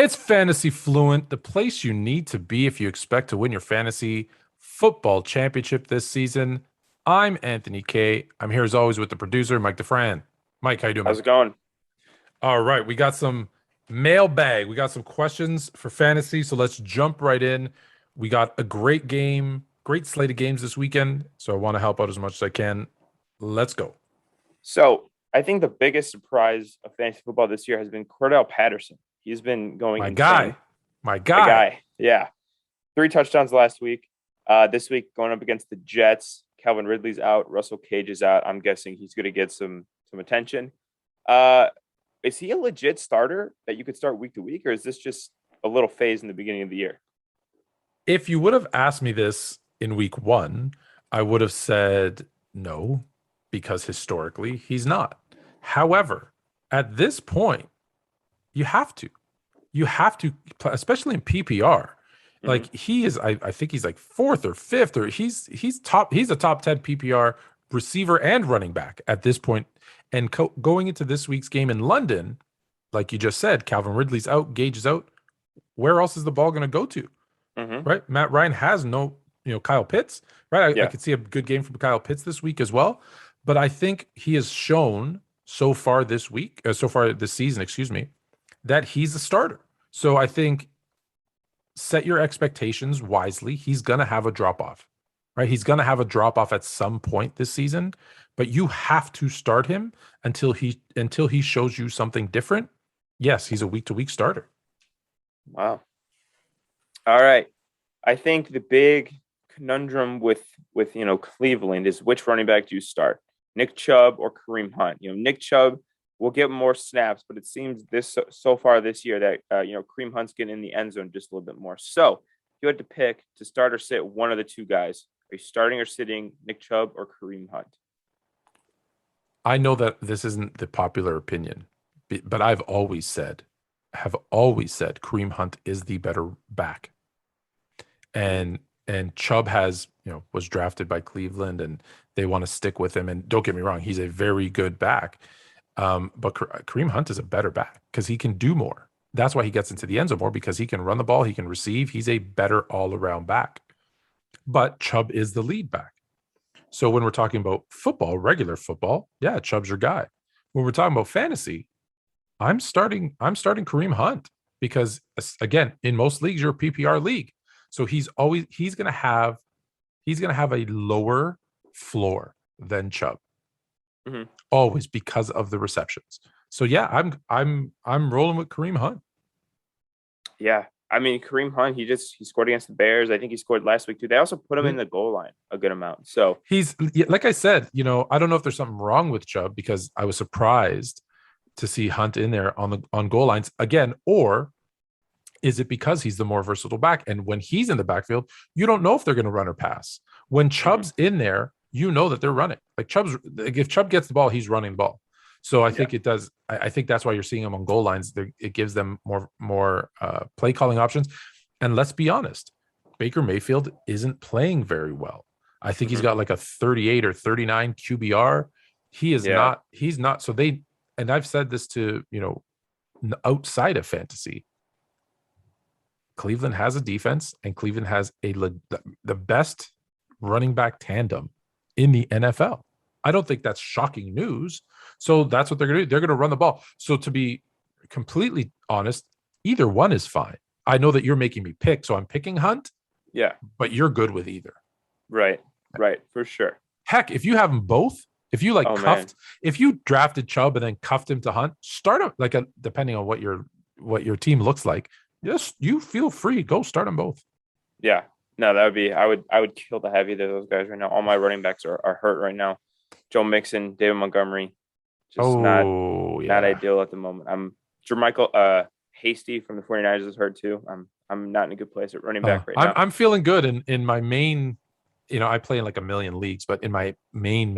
It's Fantasy Fluent, the place you need to be if you expect to win your fantasy football championship this season. I'm Anthony K. I'm here as always with the producer, Mike DeFran. Mike, how you doing, man? How's it going? All right, we got some mailbag. We got some questions for fantasy, so let's jump right in. We got a great game, great slate of games this weekend, so I want to help out as much as I can. Let's go. So, I think the biggest surprise of fantasy football this year has been Cordell Patterson. He's been going My insane. guy, my My guy. guy. Yeah. 3 touchdowns last week. This week going up against the Jets. Calvin Ridley's out. Russell Cage is out. I'm guessing he's going to get some attention. Uh, is he a legit starter that you could start week to week, or is this just a little phase in the beginning of the year? If you would have asked me this in week one, I would have said no, because historically he's not. However, at this point, you have to. You have to, especially in PPR. Hmm. Like he is, I think he's like fourth or fifth, or he's top. He's a top 10 PPR receiver and running back at this point. And going into this week's game in London, like you just said, Calvin Ridley's out, Gage is out. Where else is the ball going to go to? Hmm. Right? Matt Ryan has no, Kyle Pitts, right? I Yeah. could see a good game from Kyle Pitts this week as well. But I think he has shown so far this week, so far this season, excuse me, that he's a starter. So I think set your expectations wisely. He's going to have a drop off, right? He's going to have a drop off at some point this season, but you have to start him until he shows you something different. Yes, he's a week to week starter. Wow. All right. I think the big conundrum with Cleveland is which running back do you start, Nick Chubb or Kareem Hunt? Nick Chubb will get more snaps, but it seems this so far this year that Kareem Hunt's getting in the end zone just a little bit more. So if you had to pick to start or sit one of the two guys, are you starting or sitting Nick Chubb or Kareem Hunt? I know that this isn't the popular opinion, but have always said Kareem Hunt is the better back. Mhm. And Chubb has, was drafted by Cleveland and they want to stick with him. And don't get me wrong, he's a very good back. But Kareem Hunt is a better back because he can do more. That's why he gets into the end zone more, because he can run the ball, he can receive. He's a better all around back. But Chubb is the lead back. So when we're talking about football, regular football, yeah, Chubb's your guy. When we're talking about fantasy, I'm starting Kareem Hunt because, again, in most leagues you're a PPR league. So he's gonna have a lower floor than Chubb, Mhm. always, because of the receptions. So yeah, I'm rolling with Kareem Hunt. Yeah. I mean, Kareem Hunt, he scored against the Bears. I think he scored last week too. They also put him Yeah. in the goal line a good amount. So, He's, yeah, like I said, I don't know if there's something wrong with Chubb, because I was surprised to see Hunt in there on goal lines again, or is it because he's the more versatile back? And when he's in the backfield, you don't know if they're going to run or pass. When mhm. Chubb's in there, you know that they're running. Like if Chubb gets the ball, he's running the ball. So I Yeah. think it does. I think that's why you're seeing him on goal lines. It gives them more play calling options. And let's be honest, Baker Mayfield isn't playing very well. I think he's Mhm. got like a 38 or 39 QBR. He is Yeah. not. He's not. So and I've said this to, outside of fantasy, Cleveland has a defense, and Cleveland has the best running back tandem in the NFL. I don't think that's shocking news. So that's what they're going to do. They're going to run the ball. So to be completely honest, either one is fine. I know that you're making me pick, so I'm picking Hunt, Yeah. but you're good with either. Right. Right. For sure. Heck, if you have them both, if you like Oh man. cuffed, if you drafted Chubb and then cuffed him to Hunt, start him like depending on what your team looks like. Yes, you feel free. Go start them both. Yeah. No, that would be I would kill to have either of those guys right now. All my running backs are hurt right now. Joe Mixon, David Montgomery, just Oh not yeah. ideal at the moment. I'm Jermichael Hasty from the 49ers is hurt too. I'm not in a good place at running back right I'm now. I'm feeling good in my main. I play in like a million leagues, but in my main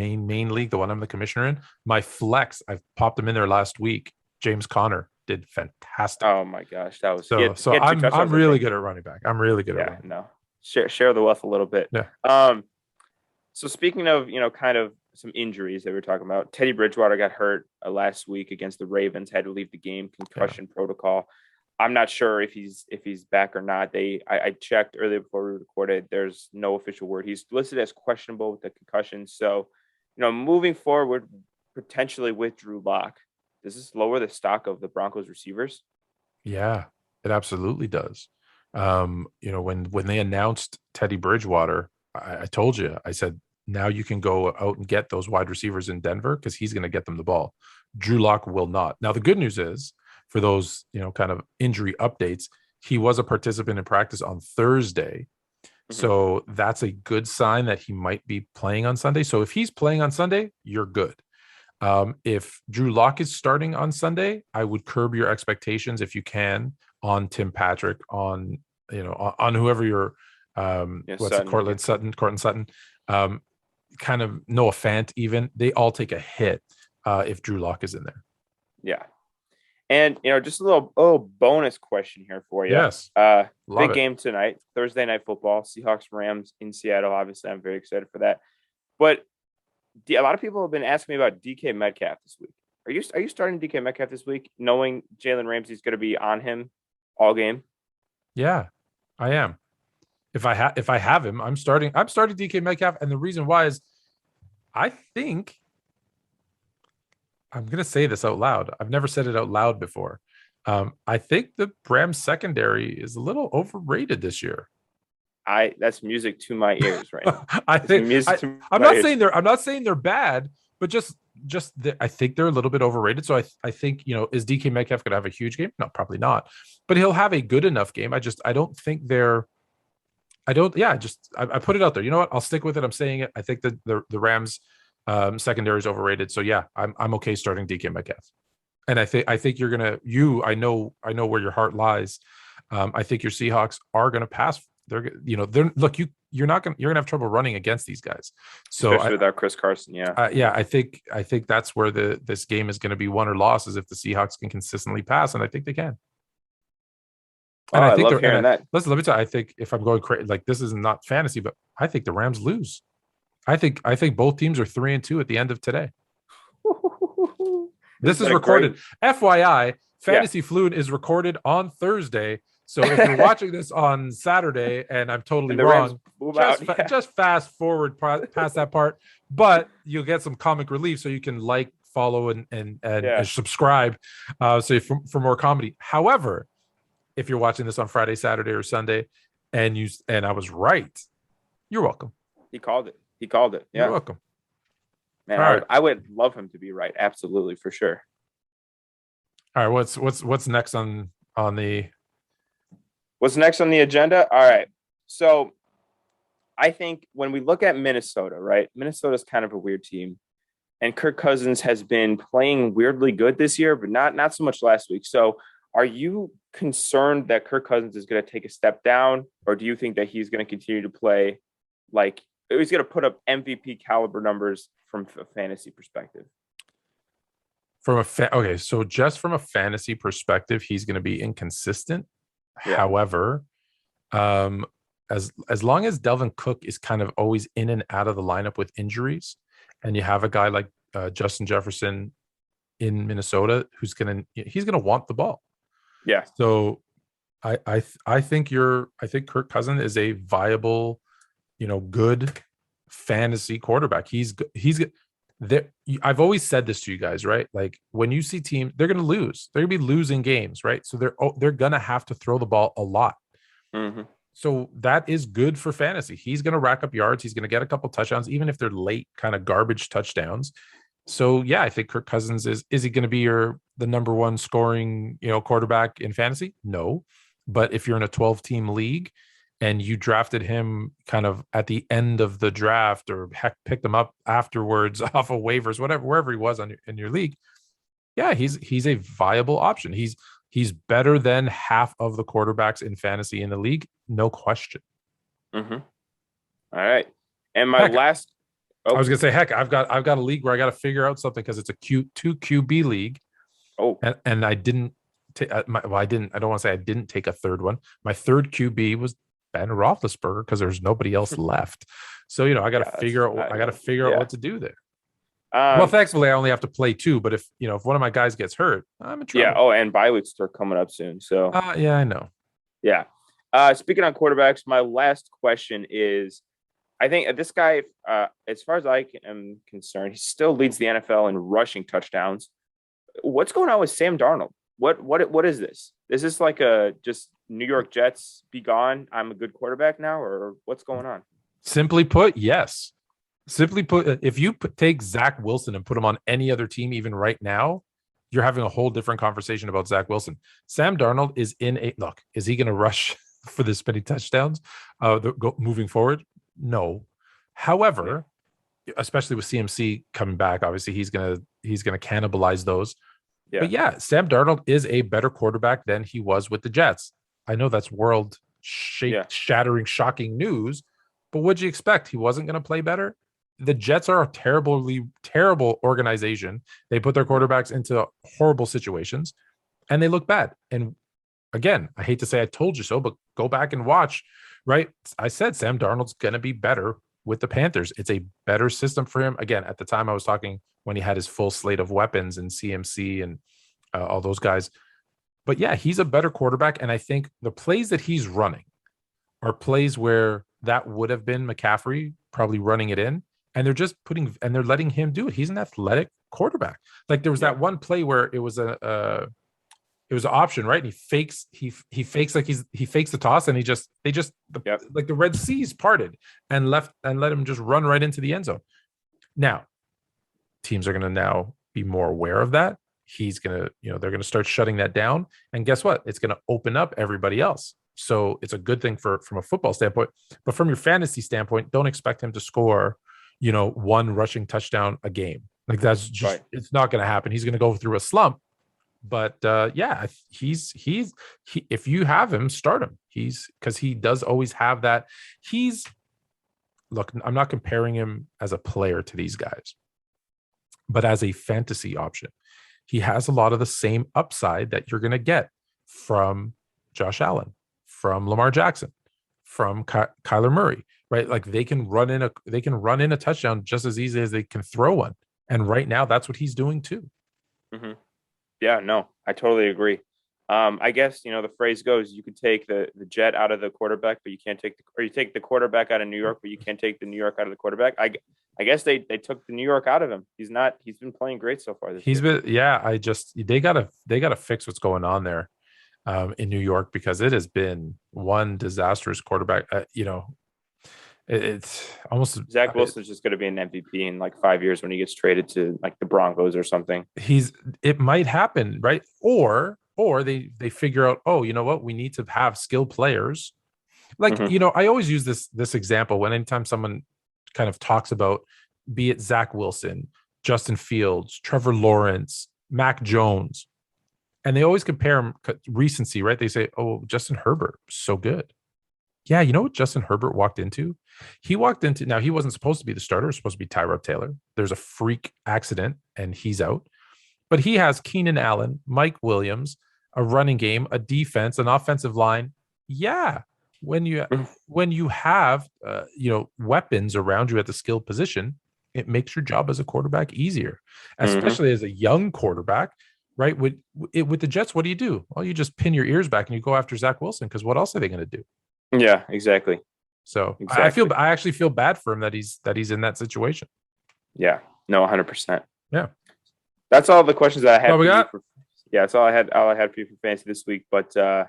league, the one I'm the commissioner in, my flex, I've popped him in there last week. James Conner did fantastic. Oh my gosh, that was So he so had two I'm touchdowns, I really think. good at running back. I'm really good at Yeah, running back. no. Share the wealth a little bit. Yeah. Um, so speaking of, kind of some injuries that we were talking about, Teddy Bridgewater got hurt last week against the Ravens, had to leave the game, Yeah. concussion protocol. I'm not sure if he's back or not. I checked earlier before we recorded. There's no official word. He's listed as questionable with the concussion. So, moving forward, potentially with Drew Lock, does this lower the stock of the Broncos receivers? Yeah, it absolutely does. When they announced Teddy Bridgewater, I told you, I said, now you can go out and get those wide receivers in Denver because he's going to get them the ball. Drew Lock will not. Now, the good news is for those, kind of injury updates, he was a participant in practice on Thursday. Mhm. So that's a good sign that he might be playing on Sunday. So if he's playing on Sunday, you're good. If Drew Lock is starting on Sunday, I would curb your expectations if you can on Tim Patrick, on whoever you're, what's it, Sutton. Cortland Sutton, kind of Noah Fant, even they all take a hit if Drew Lock is in there. Yeah. And just a little bonus question here for you. Yes, Big game tonight, Thursday Night Football, Seahawks Rams in Seattle. Obviously, I'm very excited for that. But a lot of people have been asking me about DK Metcalf this week. Are you starting DK Metcalf this week, knowing Jalen Ramsey's going to be on him all game? Yeah, I am. If I have him, I'm starting DK Metcalf, and the reason why is I think I'm gonna say this out loud. I've never said it out loud before. I think the Rams secondary is a little overrated this year. That's music to my ears right now. I'm not saying they're bad, but I think they're a little bit overrated. So I think, is DK Metcalf gonna have a huge game? No, probably not. But he'll have a good enough game. I don't think they're I don't. Yeah, I put it out there. You know what? I'll stick with it. I'm saying it. I think that the Rams secondary is overrated. So yeah, I'm okay starting DK Metcalf, and I think you're gonna I know where your heart lies. I think your Seahawks are gonna pass. You're gonna have trouble running against these guys. So especially without Chris Carson. Yeah. Yeah. I think that's where this game is going to be won or lost is if the Seahawks can consistently pass, and I think they can. And I love hearing that. Listen, let me tell you, I think if I'm going crazy, like this is not fantasy, but I think the Rams lose. I think both teams are 3-2 at the end of today. This is recorded. FYI, Fantasy Fluid is recorded on Thursday. So if you're watching this on Saturday and I'm totally wrong, just fast forward past that part. But you'll get some comic relief so you can follow, and subscribe. For more comedy. However, if you're watching this on Friday, Saturday, or Sunday, and I was right, you're welcome. He called it. Yeah. You're welcome. Man, I would love him to be right. Absolutely, for sure. All right, what's next on the? What's next on the agenda? All right. So I think when we look at Minnesota, right? Minnesota's kind of a weird team. And Kirk Cousins has been playing weirdly good this year, but not so much last week. So are you concerned that Kirk Cousins is going to take a step down, or do you think that he's going to continue to play like he's going to put up MVP caliber numbers from a fantasy perspective? So just from a fantasy perspective, he's going to be inconsistent. Yeah. However, as long as Delvin Cook is kind of always in and out of the lineup with injuries, and you have a guy like Justin Jefferson in Minnesota he's gonna want the ball. Yeah. So I think Kirk Cousins is a viable, good fantasy quarterback. He's there. I've always said this to you guys, right? Like when you see teams, they're going to lose. They're going to be losing games, right? So they're going to have to throw the ball a lot. Mm-hmm. So that is good for fantasy. He's going to rack up yards. He's going to get a couple touchdowns, even if they're late, kind of garbage touchdowns. So yeah, I think Kirk Cousins is he going to be the number one scoring, quarterback in fantasy? No. But if you're in a 12-team league and you drafted him kind of at the end of the draft, or heck, picked him up afterwards off of waivers, wherever he was in your league, yeah, he's a viable option. He's better than half of the quarterbacks in fantasy in the league, no question. Mm-hmm. All right, and my last. I was gonna say, heck, I've got a league where I got to figure out something because it's a two QB league. Oh, and I didn't. I don't want to say I didn't take a third one. My third QB was Ben Roethlisberger because there's nobody else left. So I got to figure out. I got to figure out what to do there. Well, thankfully, I only have to play 2. But if one of my guys gets hurt, I'm in trouble. Yeah. Oh, and bye weeks are coming up soon. So Yeah, I know. yeah. Speaking on quarterbacks, my last question is I think this guy, as far as I am concerned, he still leads the NFL in rushing touchdowns. What's going on with Sam Darnold? What is this? Is this like a just New York Jets be gone? I'm a good quarterback now, or what's going on? Simply put, yes. Simply put, if you take Zach Wilson and put him on any other team, even right now, you're having a whole different conversation about Zach Wilson. Sam Darnold is in a look. Is he going to rush for this many touchdowns moving forward? No. However, especially with CMC coming back, obviously he's gonna cannibalize those. Yeah. But yeah, Sam Darnold is a better quarterback than he was with the Jets. I know that's shattering, shocking news, but what'd you expect? He wasn't going to play better. The Jets are a terrible organization. They put their quarterbacks into horrible situations, and they look bad. And again, I hate to say I told you so, but go back and watch. Right? I said Sam Darnold's going to be better with the Panthers. It's a better system for him. Again, at the time I was talking when he had his full slate of weapons and CMC and all those guys. But yeah, he's a better quarterback. And I think the plays that he's running are plays where that would have been McCaffrey probably running it in. And they're just they're letting him do it. He's an athletic quarterback. Like there was that one play where it was an option, right? And he fakes the toss, and like the Red Seas parted and let him just run right into the end zone. Now, teams are going to now be more aware of that. He's going to, they're going to start shutting that down. And guess what? It's going to open up everybody else. So it's a good thing from a football standpoint, but from your fantasy standpoint, don't expect him to score, one rushing touchdown a game. Like that's just, It's not going to happen. He's going to go through a slump. But if you have him, start him. Because he does always have that. Look, I'm not comparing him as a player to these guys, but as a fantasy option, he has a lot of the same upside that you're going to get from Josh Allen, from Lamar Jackson, from Kyler Murray, right? Like they can run in a touchdown just as easy as they can throw one. And right now, that's what he's doing too. Mm-hmm. Yeah, no, I totally agree. I guess, the phrase goes, you could take the jet out of the quarterback, but you can't you take the quarterback out of New York, but you can't take the New York out of the quarterback. I guess they took the New York out of him. He's been playing great so far this year. They gotta fix what's going on there in New York, because it has been one disastrous quarterback. It's almost Zach Wilson's just going to be an MVP in like 5 years when he gets traded to like the Broncos or something. It might happen, right? Or they figure out, oh, you know what? We need to have skilled players. Like, I always use this example anytime someone kind of talks about, be it Zach Wilson, Justin Fields, Trevor Lawrence, Mac Jones, and they always compare them recency, right? They say, oh, Justin Herbert, so good. Yeah, you know what Justin Herbert walked into? Now he wasn't supposed to be the starter. It was supposed to be Tyrod Taylor. There's a freak accident and he's out. But he has Keenan Allen, Mike Williams, a running game, a defense, an offensive line. Yeah, when you have weapons around you at the skill position, it makes your job as a quarterback easier, especially as a young quarterback, right? With the Jets, what do? Well, you just pin your ears back and you go after Zach Wilson, because what else are they going to do? Yeah, exactly. So exactly. I actually feel bad for him that he's in that situation. Yeah, no, 100%. Yeah, that's all the questions that I had. That's all I had. All I had for you for fantasy this week. But let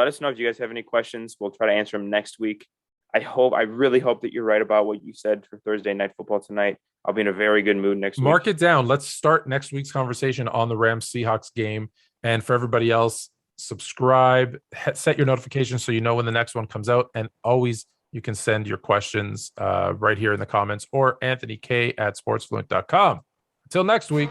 us know if you guys have any questions. We'll try to answer them next week. I really hope that you're right about what you said for Thursday Night Football tonight. I'll be in a very good mood next week. Mark it down. Let's start next week's conversation on the Rams-Seahawks game. And for everybody else, subscribe, set your notifications so you know when the next one comes out. And always, you can send your questions right here in the comments, or AnthonyK@sportsfluent.com. Until next week.